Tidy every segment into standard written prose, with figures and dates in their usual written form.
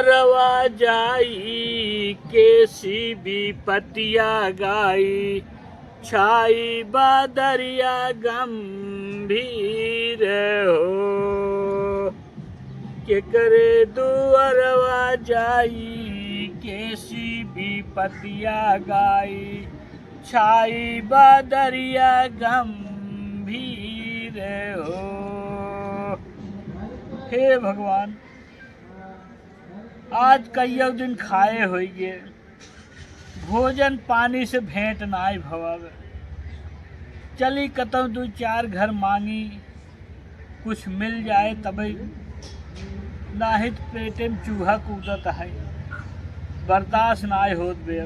दुअरवा जाई केसी भी पतिया गाई छाई बादरिया गंभीर हो के करे दुअरवा जाई केसी भी पतिया गाई छाई बादरिया गंभीर हो। हे भगवान, आज कई दिन खाए होइगे, भोजन पानी से भेंट नाई भवावे। चली कतौ दू चार घर मांगी, कुछ मिल जाए तभी, नाही तो पेटे में चूहा कूदत है, बर्दाश्त नाई होत बे।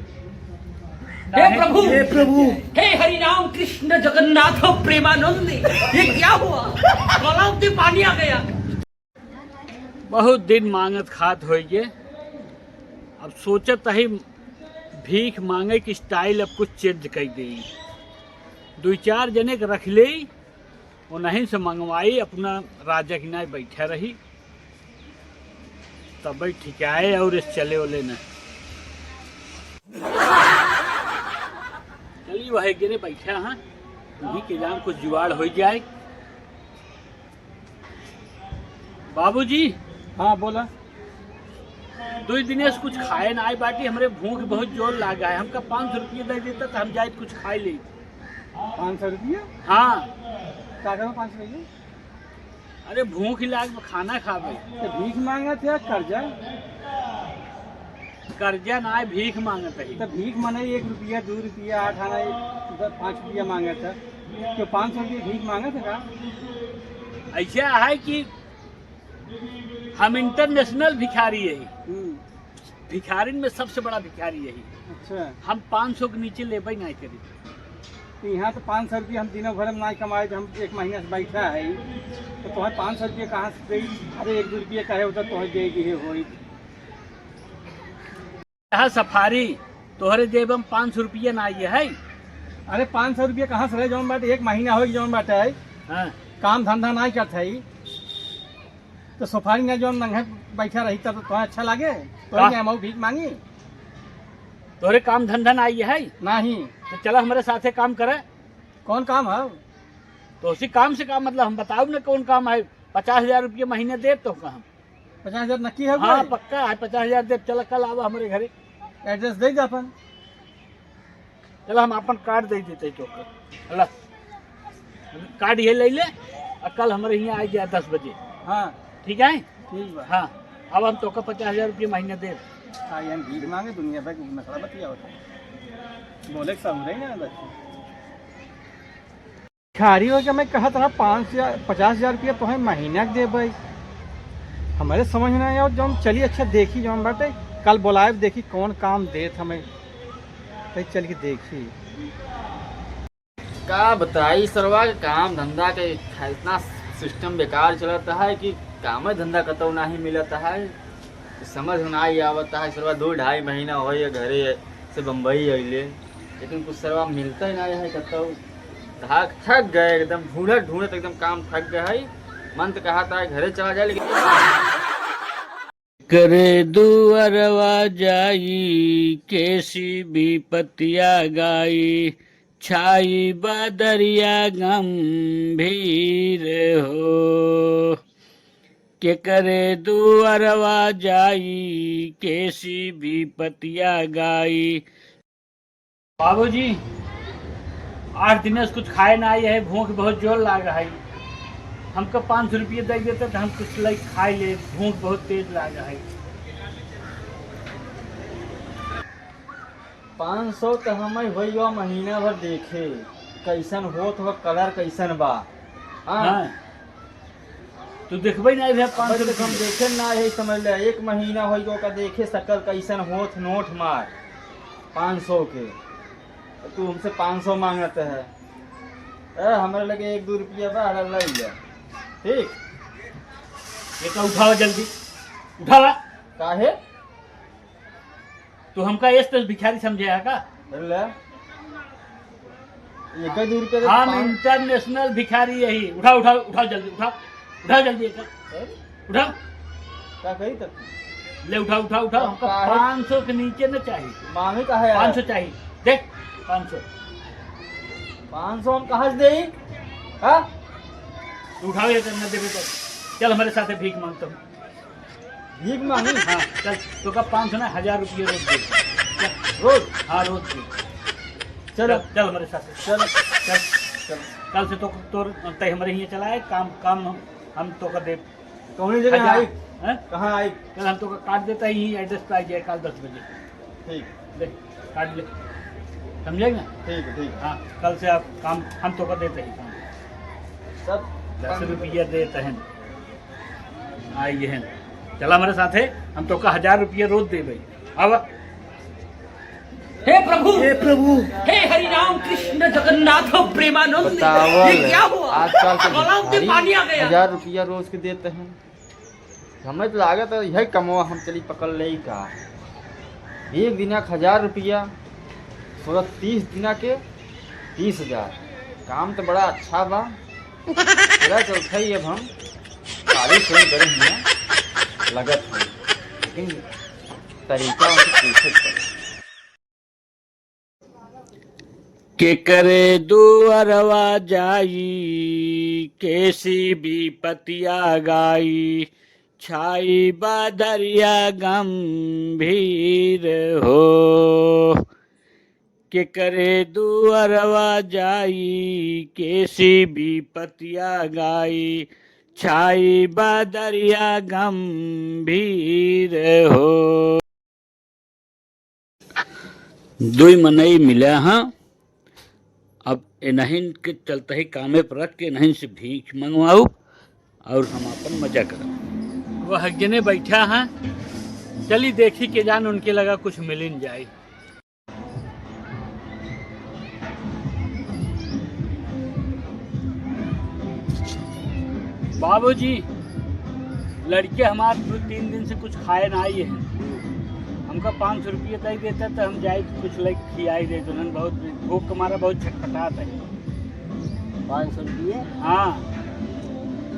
हे प्रभु, हे प्रभु, हे हरि राम कृष्ण जगन्नाथ प्रेमानंद, ये क्या हुआ? तालाब में पानी आ गया। बहुत दिन मांगत खात होइगे, अब सोचत है भीख मांगे की स्टाइल अब कुछ चेंज कर दी। दो चार जने के रख ले, वो नहीं से मंगवाई, अपना राजा की ना बैठा रही, तब ठिकाए और इस चले ओले न चलिए वह गिरे बैठा। हाँ, उन्हीं के जान कुछ जुगाड़ हो जाए। बाबूजी। हाँ बोला। 2 दिन से कुछ खाए ना आई बाटी, हमरे भूख बहुत जोर लगा है। हमका 500 रुपये दे देता तो हम जाए कुछ खाए ले। 500 रुपया? हाँ। क्या करो 500 रुपये? अरे भूख लाग खाना खावे। तो भीख मांगा थे कर्जा? कर्जा ना है, भीख मांगत है। तो भीख माने 1 रुपया 2 रुपया 8 आना 5 रुपया मांगा था, तो 500 रुपये भीख मांगा था का? ऐसा है कि हम इंटरनेशनल भिखारी यही, भिखारी में सबसे बड़ा भिखारी यही। अच्छा। हम 500 के नीचे लेबे नहीं करी। तो यहाँ तो 500 रुपये हम दिनों भर में नहीं कमाए, हम 1 महीना से बैठा है, तो तुम्हें 500 रुपये कहाँ से दे? अरे 1-2 रुपये कहे होता तुम्हें देगी हो। यहाँ सफारी तोहरे जेब में 500 रुपये ना ये है। अरे 500 रुपये कहाँ से रहे? जौन बात 1 महीना हो जौन बात है। हाँ। काम धंधा नहीं करते है, तो सफारी ने जो नंगे बैठा रही तब तो तुम्हें अच्छा लगे? तो भीख मांगी? तोरे काम धंधा ना आई है नहीं, तो चलो हमारे साथे काम करे। कौन काम है? तो उसी काम से काम मतलब हम बताओ ना कौन काम है। 50,000 रुपये महीने दे तो कहा 50,000 नक्की है? हाँ पक्का है, 50,000 दे। चलो कल आओ हमारे घरे, एड्रेस दे दे अपन। चलो हम अपन कार्ड दे देते चौक कार्ड ये ले ले, और कल हमारे यहाँ आ गया 10 बजे। हाँ ठीक है। ठीक है। हाँ, अब हम तो 50,000 रुपये महीने दे। हाँ यहाँ भीख मांगे दुनिया भर नखरा बतिया होता बोले समझे ना बच्चे। भिखारी हो के मैं कहत रहा 50,000 रुपया तो है महीना के देवे, हमारे समझ नहीं आया। जो चलिए अच्छा देखी जो बाटे, कल बुलाए देखी कौन काम देत हमें, तो चल के देखी। का बताई सरवा के काम धंधा के इतना सिस्टम बेकार चलता है कि काम धंधा कतौ नहीं मिलता है, समझ में नहीं आवता है। सरवा 2-2.5 महीना हो घरे से बम्बई अले, लेकिन कुछ सरवा मिलता ही नहीं है कतौ। थक गए एकदम, ढूंढत ढूंढत एकदम काम थक गए है। मन तो कहा था घरे चला जाए, लेकिन करे दुअरवा जाई केसी भी पतिया गाई छाई बादरिया गंभीर हो के करे दुअरवा जाई केसी भी पतिया गाई। बाबूजी 8 दिन से कुछ खाए ना आई है, भूख बहुत जोर लागा है। हमको 500 रुपये दे देते तो हम कुछ लाइक खाए ले, भूख बहुत तेज लागा है। 500 तो हमें हो महीना भर देखे कैसन हो, तो कलर कैसन बा। हाँ। तू देखबे नहीं रहे 500 रुपये हम देखे ना है, समझ ले 1 महीना हो का देखे सकल कैसन होत नोट मार 500 के। तू हमसे 500 मांगते है, हमारे लगे 1-2 रुपया बा ले लिया। ठीक, ये तो उठाओ जल्दी, उठावा। काहे तू हमका इस तरह भिखारी समझेगा का? ले ये कई दूर के हम इंटरनेशनल भिखारी यही। उठाओ उठाओ उठाओ जल्दी, उठाओ उठाओ जल्दी, उठाओ। क्या कही तक ले उठा उठा उठा। हमको 500 के नीचे न चाहिए। मांगे का है 500 चाहिए, देख 500। 500 हम कहाँ से देई? हाँ उठाओ ये करना देवे तो चल हमारे साथ भीख मांगता हूँ। भीख मांगी? हाँ चल, तो का 500 ना 1000 रुपये रोज दे। चल, रोज, हाँ रोज दे। चलो चल हमारे साथ चलो चल। चलो। कल से तो तोर तय हमारे यहाँ चला है काम काम हम तो का दे। कौन जगह आई? हैं? कहाँ आई? कल हम तो का काट देता ही एड्रेस पे आ जाए कल 10 बजे। ठीक ले काट ले, समझेगा? ठीक है ठीक। हाँ कल से आप काम हम तो का देते ही काम। सब 10 रुपया देते हैं। आइए हैं, चला हमारे साथ है, हम तो का 1000 रुपया रोज दे भाई। अब हे प्रभु, हे प्रभु, हे हरि राम कृष्ण जगन्नाथ प्रेमानंद, बतावल ये क्या हुआ? आजकल के तालाब में पानी आ गया। 1000 रुपया रोज के देते हैं। हमें तो लागत है यही कमवा हम चली पकड़ ले का। एक दिन 1000 रुपया, 30 दिन के 30,000। काम तो बड़ा अच्छा बा। चला चलता ही अब हम काली से गरम में लगत है, लेकिन तरीका उनसे पूछे पड़े। के करे दुअरवा जाई, कैसी भी पतिया गाई, छाई बादरिया गंभीर हो। के करे दुअरवा जाई, कैसी भी पतिया गाई, छाई बादरिया गंभीर हो। दुई मनई मिला हाँ, अब इन्हीं के चलते ही कामे पर रख के इन्हीं से भीख मंगवाऊ और हम अपन मजा करब। वह जने बैठा है, चली देखी के जान उनके लगा कुछ मिल न जाए। बाबूजी, लड़के हमारे 2-3 दिन से कुछ खाए ना आई है। हमका 500 रुपये दे देता तो हम जाए कुछ लाइक खिलाई दे। तो बहुत भूख हमारा बहुत छटपटात है। 500 रुपये? हाँ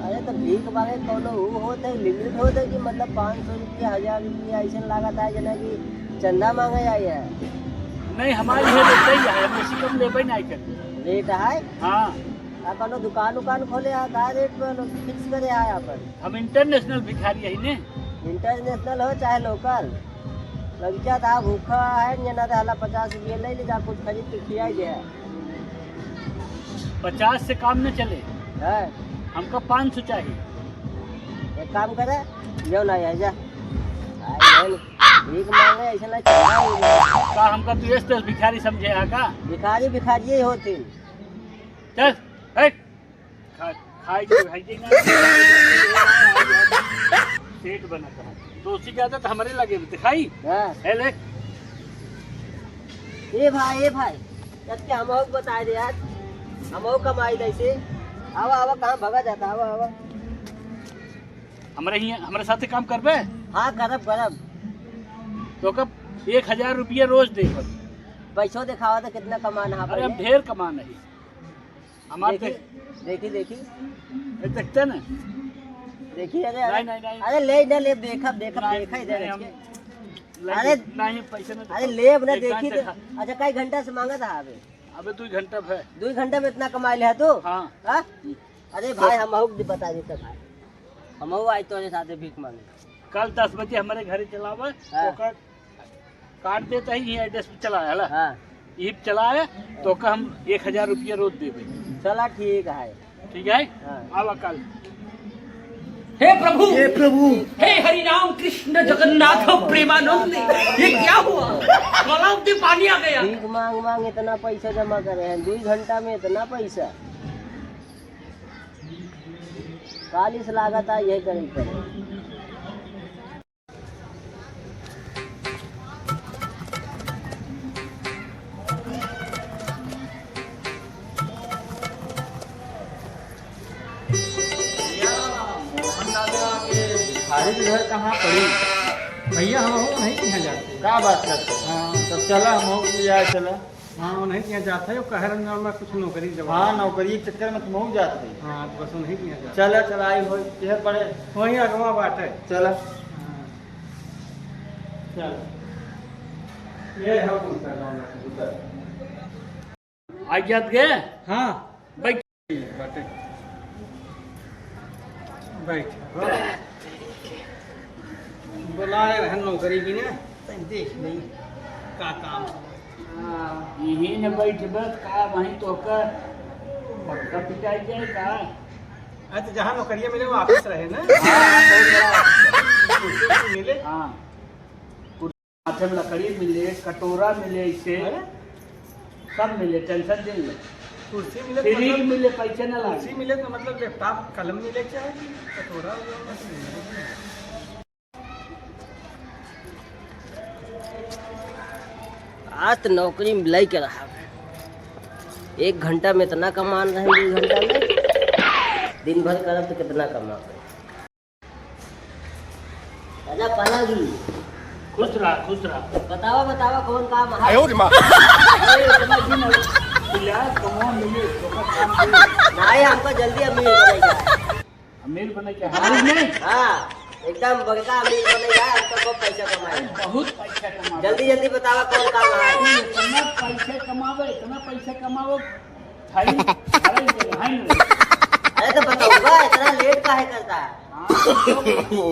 अरे तो भीख मांगे कोनो वो होता है, लिमिट होता है कि मतलब 500 रुपये 1000 रुपये ऐसा लागत है जना कि चंदा मांगे आई है। नहीं हमारे यहाँ लेते ही है, बेसी कम लेबे नहीं करते। रेट है? हाँ कोनो दुकान उकान खोले है का रेट पर फिक्स करे है यहाँ पर? हम इंटरनेशनल भिखारी है ने। इंटरनेशनल हो चाहे लोकल, लगिचा था भूखा है जना तो हाला 50 रुपये ले ले जा, कुछ खरीद के खिलाई दे। 50 से काम न चले, है हमका 500 चाहिए। एक काम करे, जो ना है जा भीख मांगे ऐसा ना चला। का हमका व्यस्त भिखारी समझे है का? भिखारी भिखारी ही होते। चल हट, खाई जो भाई सेठ बना था तो उसकी आदत हमारे लगे दिखाई है। ले ए भाई जबकि हम बताए दे यार, हम कमाई जैसे आवा आवा कहाँ भगा जाता। आवा आवा हमारे साथ काम करबे? हाँ करब। तो कब 1000 रुपया रोज दे। पैसों दिखावा तो कितना कमाना है। अरे हम ढेर कमाना है हमारे। देखी देखते ना, देखी। अरे नहीं। अरे ले देखा इधर। अरे नहीं पैसे नहीं। अरे ले अपने देखी। अच्छा कई घंटा से मांगा था अबे 2 घंटा है। 2 घंटे में इतना कमाई लिया तू? हाँ। अरे भाई हम बता देते भाई, हम आई तो साथ भीख मांगे। कल 10 बजे हमारे घर चलावा तो काट देता ही एड्रेस पे चला है। हाँ ये चला है तो का हम 1000 रुपया रोज देवे। चला ठीक है। ठीक है हाँ। आवा कल। हे प्रभु, हे हरि राम कृष्ण जगन्नाथ प्रेमानंद, ये क्या हुआ? तालाब में पानी आ गया। भीख मांग इतना पैसा जमा करे हैं 2 घंटा में, इतना पैसा 40 लागत है यही करे। भिखारी की घर कहाँ पड़ी? भैया हम नहीं यहाँ जाते। क्या बात करते? हाँ तब चला हम लिया चला। हाँ वो नहीं यहाँ जाता है, वो कह रहा में कुछ नौकरी जब। हाँ नौकरी के चक्कर में तुम हो जाते। हाँ तो बस वो नहीं यहाँ जाता। चला आई हो पड़े वहीं अगवा बात है। चला। चल ये है उनका गाँव में उधर। आज जात गए हाँ भाई बैठे बैठ बुलाए रहन नौकरी की ना तनी देख नहीं का काम। यही न बैठ बस का वहीं तो कर पक्का पिटाई जाए का। अरे तो जहाँ नौकरिया मिले वो ऑफिस रहे ना। कुर्सी मिले। हाँ माथे में लकड़ी मिले, कटोरा मिले, इसे अरे सब मिले, टेंशन नहीं ले। कुर्सी मिले तो फ्री मतलब मिले, पैसे न कुर्सी लागे। मिले तो मतलब लैपटॉप कलम मिले क्या है कटोरा आज तो नौकरी में लग के रहा। 1 घंटा में इतना कमान रहे, 2 घंटा में दिन भर करब तो कितना कमा। राजा पहला खुश रहा, खुश रहा। बतावा बतावा कौन काम है। कमा मिले तो का काम दे। नहीं हमको जल्दी अमीर बनेगा। अमीर बने के हाल में हाँ एकदम बड़का अमीर बनेगा, हमको खूब पैसा कमाएगा। बहुत पैसा कमावे। जल्दी जल्दी बतावा कौन काम है। इतना पैसे कमावे, इतना पैसे कमावो भाई अरे हाय न। अरे तो बताऊंगा इतना लेट काहे करता है। no.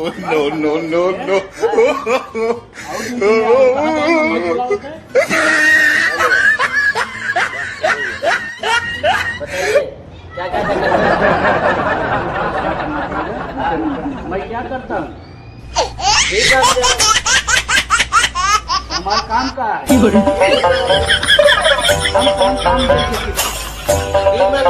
बताइए क्या क्या करना है? मैं क्या करता हूँ ठीक है हमारा काम का है। हम काम करके ठीक है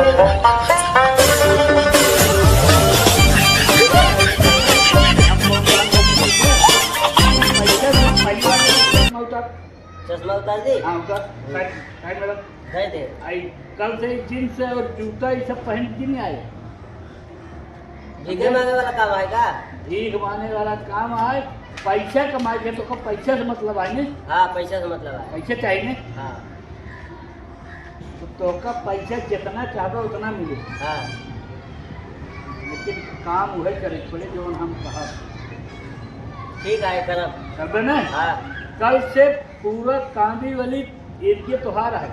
चश्मा उतार दी दे दे। कल से जींस और जूता ये सब पहन के नहीं आए। भीखे मांगे वाला काम आएगा। भीख मांगने वाला काम है। पैसा कमाए के तो पैसा से मतलब है ना। हाँ पैसा से मतलब है। पैसा चाहिए हाँ तो का पैसा जितना चाहो उतना मिले, हाँ लेकिन काम वही करे पड़े जो हम कहा ठीक है करब। कर ना। हाँ कल से पूरा कांदी वाली एरिया त्योहार है।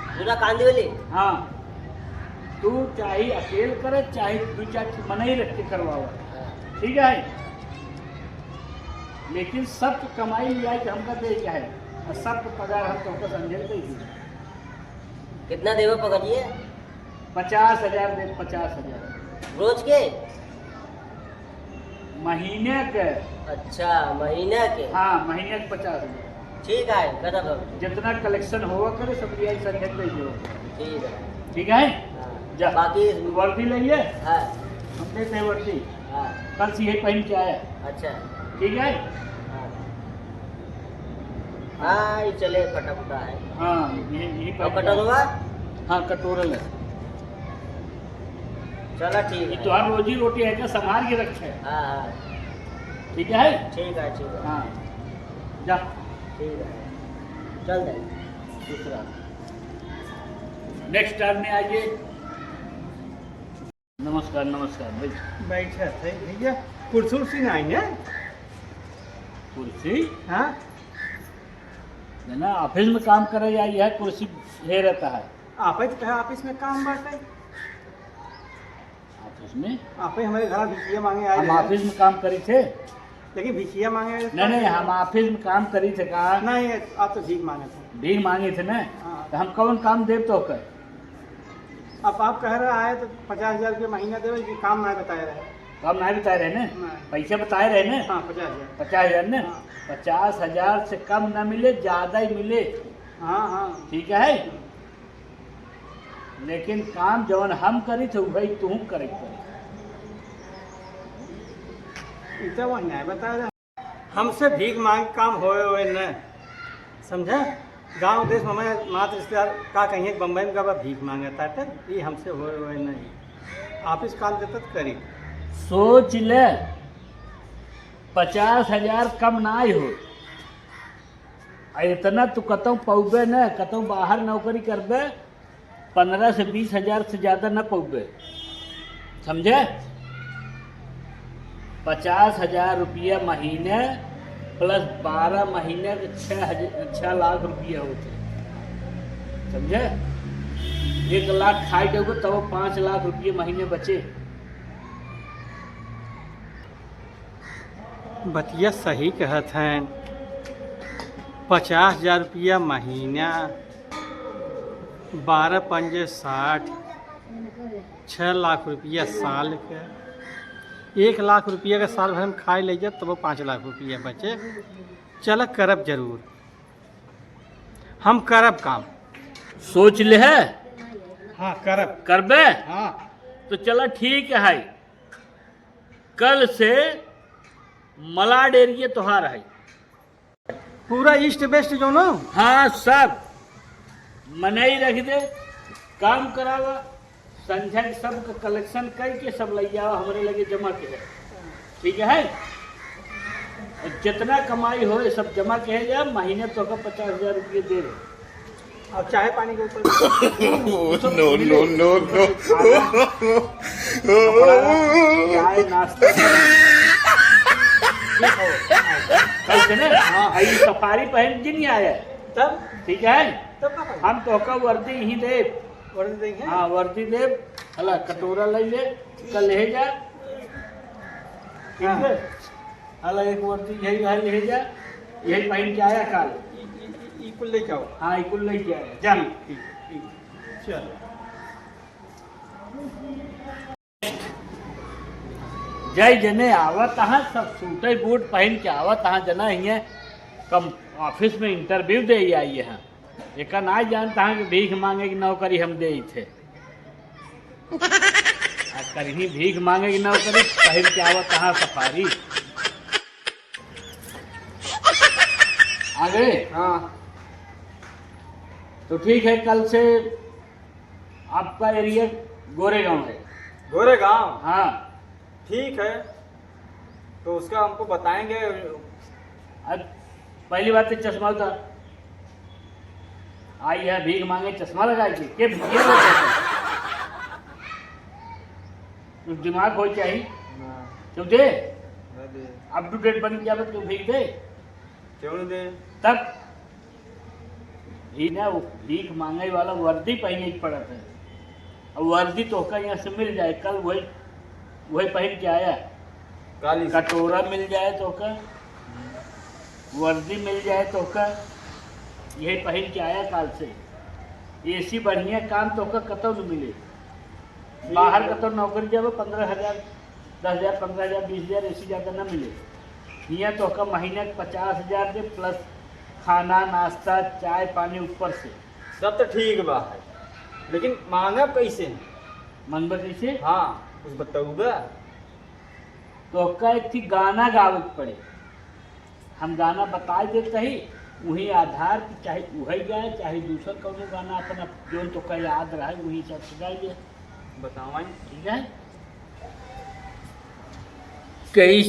पूरा कांदी वाली। हाँ तू चाहे अकेले करे चाहे 2-4 मना ही रख के करवाओ, ठीक है। लेकिन सब कमाई लिया कि हमका दे क्या है और सब पगार हम तुमको समझे दे। कितना देवे पकड़िए। 50,000 दे। 50,000 रोज के। महीने के। अच्छा महीने के। हाँ महीने के 50,000। ठीक है करब हम। जितना कलेक्शन होगा करे सब लिया संजय दे दो, ठीक है। ठीक है। हाँ। जा बाकी वर्दी ले हाँ हमने से वर्दी हाँ कल से यही पहन के आया, अच्छा ठीक है। हाँ हाँ ये चले फटा फटा है। हाँ यही और पहन के कटल हुआ। आया। हाँ कटोरल है। चलो ठीक ये है। तुम्हारी रोजी रोटी है क्या संभाल के रखे, हाँ हाँ ठीक है। ठीक है ठीक है। हाँ जा ठीक है चल दे। दूसरा नेक्स्ट टर्न में आइए। नमस्कार नमस्कार भाई। बैठे थे भैया कुर्सी उर्सी नहीं है। कुर्सी हाँ है ना, ऑफिस में काम करे जाए यह कुर्सी ले रहता है। आप ही तो कहे ऑफिस में काम बाटे। ऑफिस में आप ही हमारे घर भिखिया मांगे आए हम रहे। ऑफिस में काम करी थे। लेकिन भिखिया मांगे आए नहीं नहीं हम ऑफिस में काम करी थे। कहा नहीं आप तो भीख मांगे थे। भीख मांगी थे ना, हाँ। तो हम कौन काम देव तो कर। अब आप कह रहे आए तो 50,000 रुपये महीना देवे कि काम नहीं बताए रहे। काम नहीं बताए रहे ना, नहीं। पैसे बताए रहे ना। हाँ 50,000। 50,000 ना। हाँ। 50,000 से कम ना मिले, ज्यादा ही मिले, हाँ हाँ ठीक है। लेकिन काम जवन हम करी थे वही तू करे पड़े। इतना वो नहीं बता रहे। हमसे भीख मांग काम होए न समझे। गांव देश में हमारे मात्र रिश्तेदार का कहीं बम्बई में का भीख मांगता था, ये हमसे होए नहीं। ऑफिस काम देता तो करी। सोच ले 50,000 कम ना ही हो। आ इतना तू कतौ पौबे न, कतौ बाहर नौकरी कर दे 15 से 20,000 से ज्यादा न पौबे, समझे। 50,000 रुपया महीने प्लस 12 महीने के 6 लाख रुपये होते, समझे? 1 लाख खाई दोगे तब 5 लाख रुपये महीने बचे। बतिया सही कहत हैं। 50,000 रुपया महीना, 12 पंजे 60, 6 लाख रुपया साल के। 1 लाख रुपया का साल भर हम खाए ले जाए तब 5 लाख रुपया बचे। चल करब जरूर, हम करब काम। सोच ले है, हाँ करब। करबे? हाँ तो चलो ठीक है, कल से मला डेरिए तोहार है। पूरा ईस्ट वेस्ट जो ना। हाँ सब मनई रख दे, काम करावा, संझा के सब का कलेक्शन करके सब ले जावा हमारे लगे जमा के है, ठीक है? और जितना कमाई हो सब जमा के है जा, महीने तो का 50,000 रुपये दे रहे। और चाय पानी के ऊपर चाय नाश्ता कल से ना। हाँ आई सफारी पहन के नहीं आया तब ठीक है? तब का हम तो का वर्दी ही दे। वर्दी देंगे। हाँ वर्दी दे, हला कटोरा ले ले, कल ले जा, ठीक है? हला एक वर्दी यही ले जा, यही पहन के आया कल। कुल ले जाओ। हाँ कुल ले के आया, जा चल। जय जने आवत हाँ सब सूटे बूट पहन के आवत हाँ जना हिये कम ऑफिस में इंटरव्यू दे आई है। एक ना जानता हाँ कि भीख मांगे की नौकरी हम दे थे, करही भीख मांगे की नौकरी पहन के आवत हाँ सफारी। आगे हाँ तो ठीक है, कल से आपका एरिया गोरेगांव है। गोरेगांव। हाँ ठीक है, तो उसका हमको बताएंगे। अब पहली बात तो चश्मा उतार, आई है भीख मांगे चश्मा लगाएगी के कुछ दिमाग हो चाहिए, क्यों दे? अप टू डेट बन गया क्यों भीख दे? क्यों नहीं दे? तब ही ना वो भीख मांगे वाला वर्दी पहने की पड़त है, और वर्दी तो का यहाँ से मिल जाए, कल वही पहन के आया। काली कटोरा मिल जाए तो का, वर्दी मिल जाए तो का, यही पहन के आया काल से। ऐसी बढ़िया काम तो का कतौ न मिले, बाहर कतौ नौकरी जब 15,000 10,000 15,000 20,000 ऐसी ज़्यादा ना मिले। यहाँ तो का महीने 50,000 दे प्लस खाना नाश्ता चाय पानी ऊपर से। सब तो ठीक बा है, लेकिन मांगा कैसे? मंगवा कैसे? हाँ कुछ बताऊगा। तो का एक थी गाना गावे के पड़े, हम गाना बता देते ही वही आधार की, चाहे वही गाए चाहे दूसरा कौनो गाना अपना जो तो का याद रहा वही सब से गाइए। बताओ ठीक है? कैस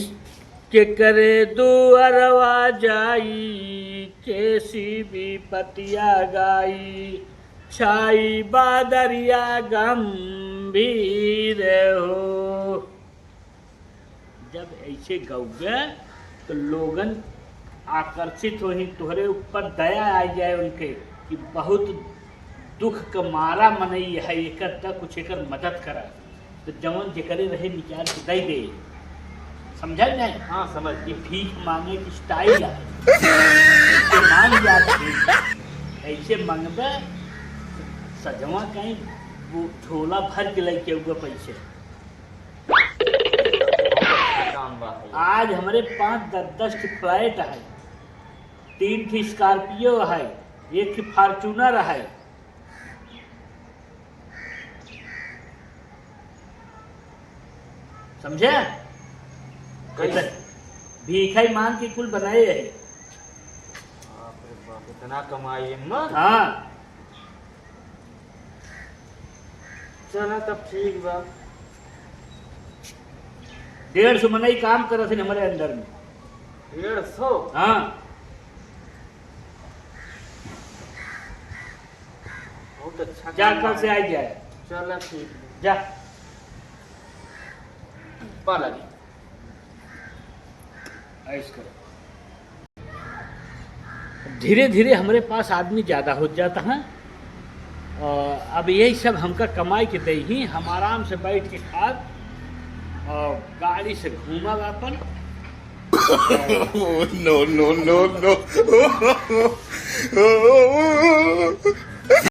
के करे दुअरवा जाई, कैसी भी पतिया गाई, छाई बादरिया गंभीर हो। जब ऐसे गौगे तो लोगन आकर्षित हो ही, तुहरे ऊपर दया आ जाए उनके कि बहुत दुख का मारा मनई है, एक तक कुछ एक मदद करा, तो जवन जेकरे रहे निकाल के दे दे। समझा नहीं? हाँ समझ। ये भीख मांगे की स्टाइल है, ऐसे मांग जाते, ऐसे मांगबे सजवा कहीं वो झोला भर के लेके हुए पैसे। काम बा है। आज हमारे 5-10 की फ्लाइट है, 3 की स्कॉर्पियो है, 1 की फॉर्चूनर है। समझे? भीखाई मांग के कुल बनाए है। बाप रे बाप, इतना कमाई है ना। हाँ चला तब ठीक बा। 150 मनई काम कर थे हमारे अंदर में। 150? हाँ बहुत अच्छा। जा कल से आ जाए। चला ठीक जा पाला। ऐश करो। धीरे धीरे हमारे पास आदमी ज़्यादा हो जाता है। और अब यही सब हमका कमाई के दे ही हम आराम से बैठ के खा और गाड़ी से घूमा अपन। no, no, no, no.